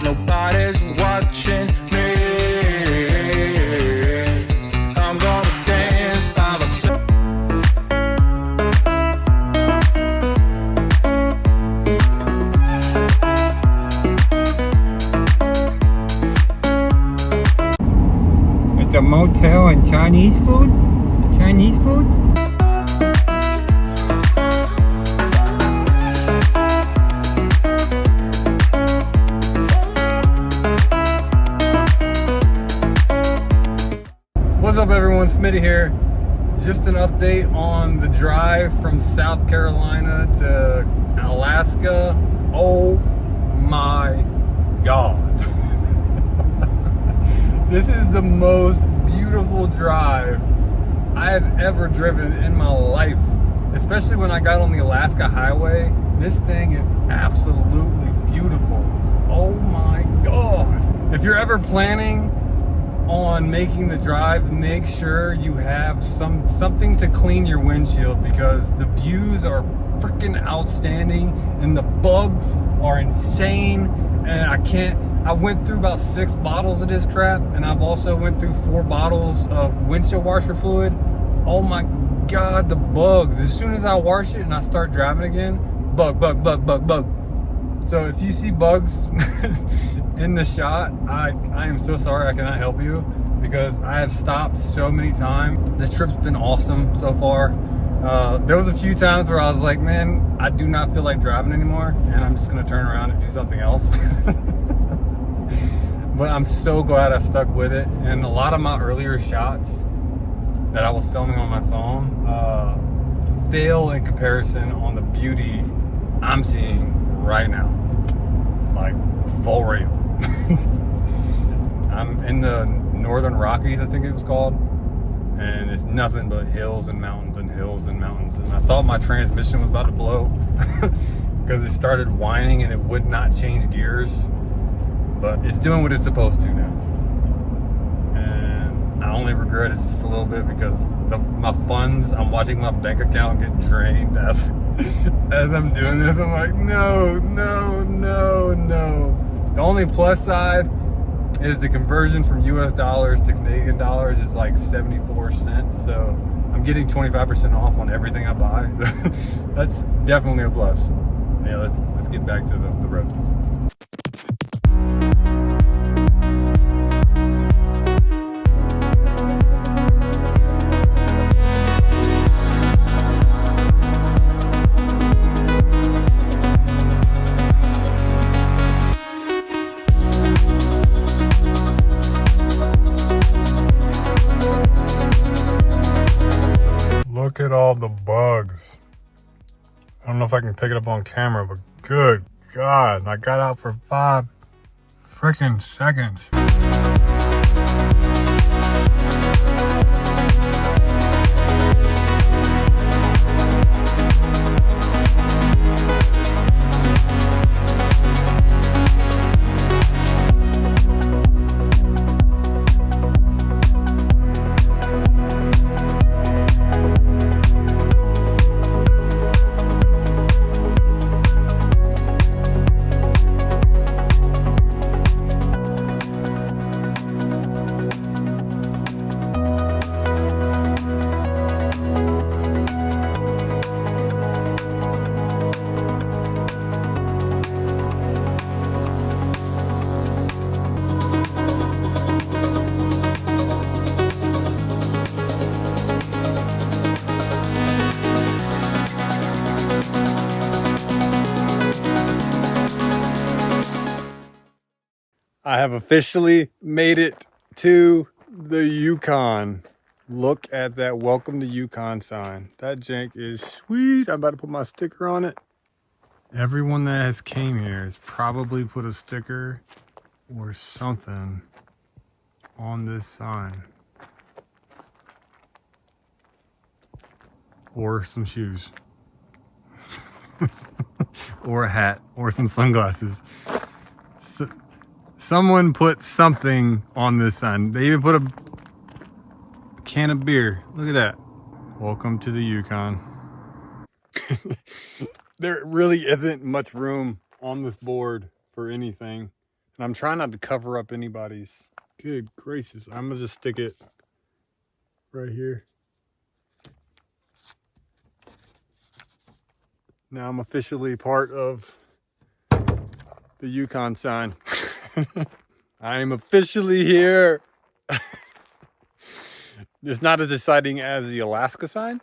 Nobody's watching me. I'm gonna dance by myself. It's a motel and Chinese food? Chinese food? What's up everyone, Smitty here. Just an update on the drive from South Carolina to Alaska. Oh my God. This is the most beautiful drive I have ever driven in my life. Especially when I got on the Alaska highway. This thing is absolutely beautiful. Oh my God. If you're ever planning on making the drive, make sure you have something to clean your windshield, because the views are freaking outstanding and the bugs are insane. And I went through about 6 bottles of this crap, and I've also went through 4 bottles of windshield washer fluid. Oh my God, the bugs. As soon as I wash it and I start driving again, bug. So if you see bugs in the shot, I am so sorry I cannot help you, because I have stopped so many times. This trip's been awesome so far. There was a few times where I was like, man, I do not feel like driving anymore, and I'm just gonna turn around and do something else. But I'm so glad I stuck with it. And a lot of my earlier shots that I was filming on my phone fail in comparison on the beauty I'm seeing right now. Like, for real. I'm in the Northern Rockies, I think it was called, and it's nothing but hills and mountains and hills and mountains. And I thought my transmission was about to blow because it started whining and it would not change gears, but it's doing what it's supposed to now. And I only regret it just a little bit because my funds, I'm watching my bank account get drained as I'm doing this. I'm like, no. The only plus side is the conversion from US dollars to Canadian dollars is like 74 cents. So I'm getting 25% off on everything I buy. So that's definitely a plus. Yeah, let's get back to the road. Look at all the bugs. I don't know if I can pick it up on camera, but good God, I got out for 5 freaking seconds. I have officially made it to the Yukon. Look at that welcome to Yukon sign. That jank is sweet. I'm about to put my sticker on it. Everyone that has came here has probably put a sticker or something on this sign. Or some shoes. Or a hat. Or some sunglasses. Someone put something on this sign. They even put a can of beer. Look at that. Welcome to the Yukon. There really isn't much room on this board for anything. And I'm trying not to cover up anybody's. Good gracious. I'm gonna just stick it right here. Now I'm officially part of the Yukon sign. I am officially here. It's not as exciting as the Alaska sign,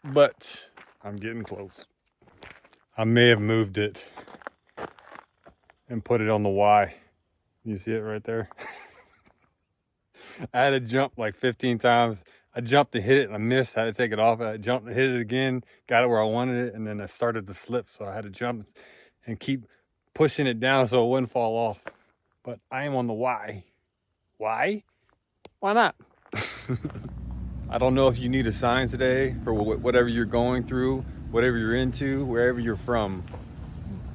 but I'm getting close. I may have moved it and put it on the Y. You see it right there? I had to jump like 15 times. I jumped to hit it and I missed. I had to take it off. I jumped and hit it again, got it where I wanted it, and then I started to slip. So I had to jump and keep pushing it down so it wouldn't fall off. But I am on the Y. Why? Why not? I don't know if you need a sign today for whatever you're going through, whatever you're into, wherever you're from.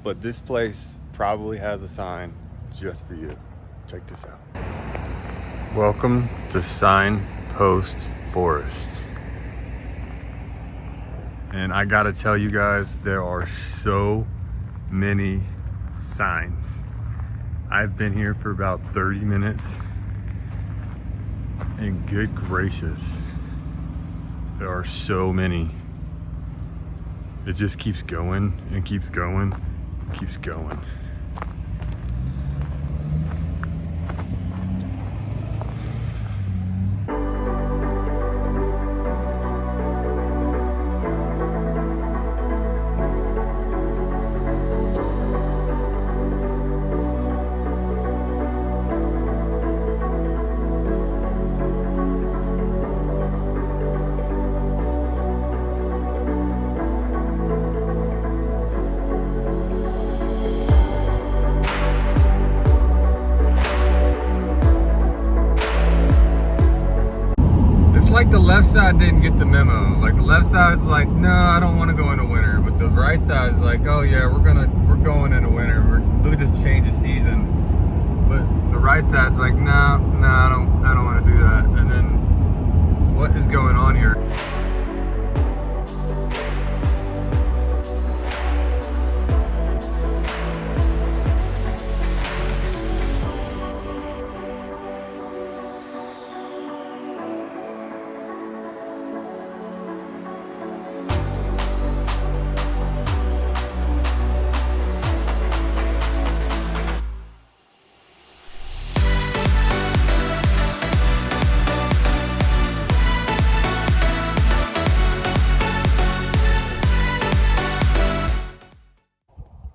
But this place probably has a sign just for you. Check this out. Welcome to Signpost Forest. And I gotta tell you guys, there are so many signs. I've been here for about 30 minutes. And good gracious, there are so many. It just keeps going and keeps going, keeps going. Like the left side didn't get the memo. Like the left side's like, no, I don't want to go into winter. But the right side's like, oh yeah, we're going into winter. We're just change the season. But the right side's like, no, I don't want to do that. And then what is going on here?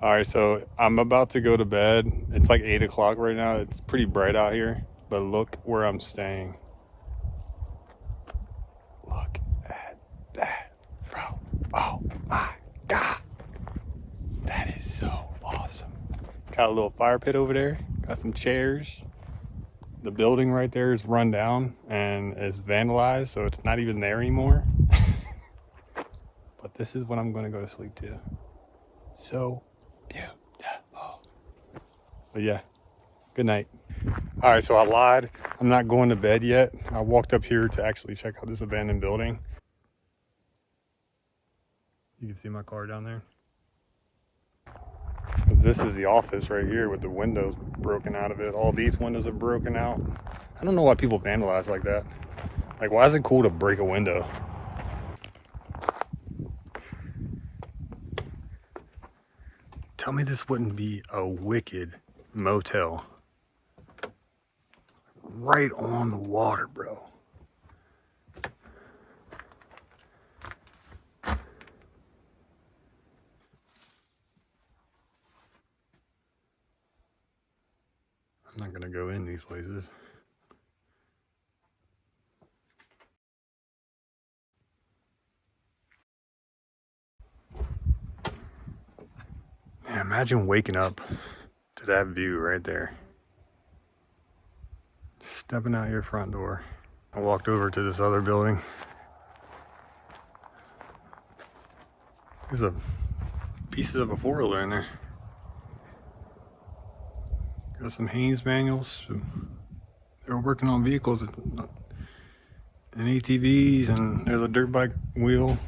All right, so I'm about to go to bed. It's like 8 o'clock right now. It's pretty bright out here, but look where I'm staying. Look at that, bro. Oh my God. That is so awesome. Got a little fire pit over there. Got some chairs. The building right there is run down and is vandalized, so it's not even there anymore. But this is what I'm gonna go to sleep to. So beautiful. But yeah, good night. All right, so I lied. I'm not going to bed yet. I walked up here to actually check out this abandoned building. You can see my car down there. This is the office right here with the windows broken out of it. All these windows are broken out. I don't know why people vandalize like that. Like, why is it cool to break a window? Tell me this wouldn't be a wicked motel. Right on the water, bro. I'm not gonna go in these places. Man, imagine waking up to that view right there. Stepping out your front door. I walked over to this other building. There's a pieces of a four-wheeler in there. Got some Haynes manuals. They were working on vehicles and ATVs, and there's a dirt bike wheel.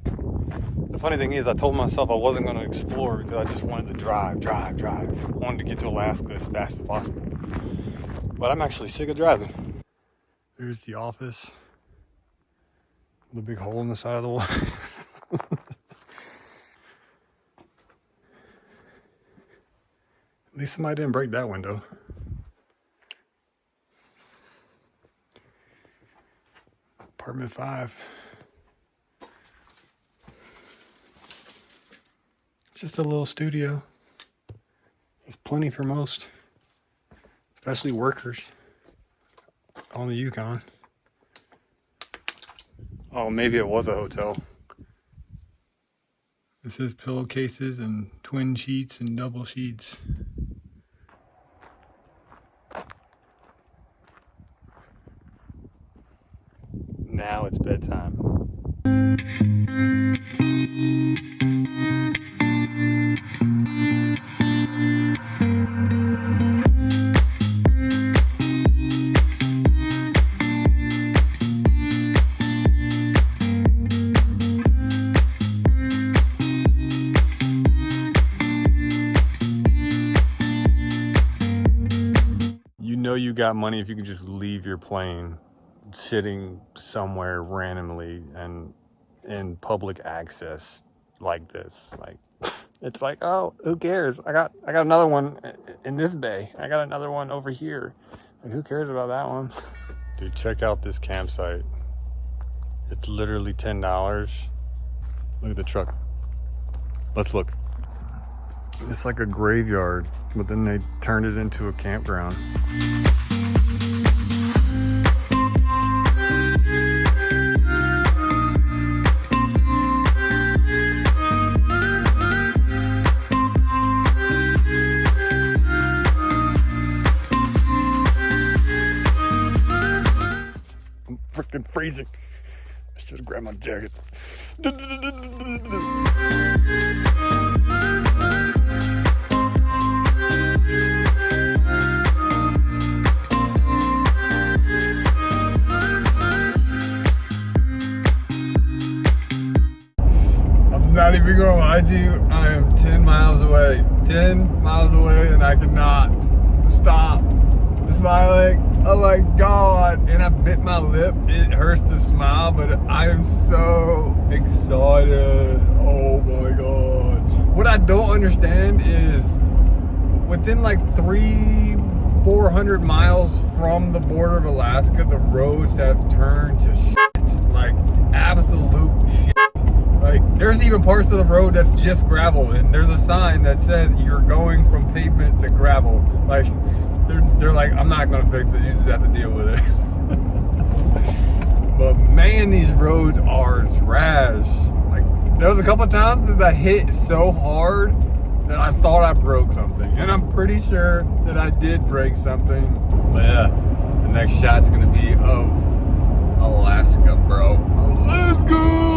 The funny thing is, I told myself I wasn't going to explore because I just wanted to drive. I wanted to get to Alaska as fast as possible. But I'm actually sick of driving. There's the office. The big hole in the side of the wall. At least somebody didn't break that window. Apartment 5. It's just a little studio. There's plenty for most, especially workers on the Yukon. Oh, maybe it was a hotel. This is pillowcases and twin sheets and double sheets. Now it's bedtime. You know you got money if you can just leave your plane sitting somewhere randomly and in public access like this. Like, it's like, oh, who cares? I got another one in this bay. I got another one over here. Like, who cares about that one? Dude, check out this campsite. It's literally $10. Look at the truck. Let's look. It's like a graveyard, but then they turned it into a campground. I'm freaking freezing. I should have grabbed my jacket. I'm not even gonna lie to you, I am 10 miles away. 10 miles away, and I cannot stop smiling. Oh my God. And I bit my lip. It hurts to smile, but I am so excited. Oh my God. What I don't understand is within like 400 miles from the border of Alaska, the roads have turned to shit. Like absolute shit. Like, there's even parts of the road that's just gravel, and there's a sign that says you're going from pavement to gravel. Like, they're like, I'm not gonna fix it, you just have to deal with it. But man, these roads are trash. Like, there was a couple times that I hit so hard that I thought I broke something, and I'm pretty sure that I did break something. But yeah, the next shot's gonna be of Alaska, bro. Let's go!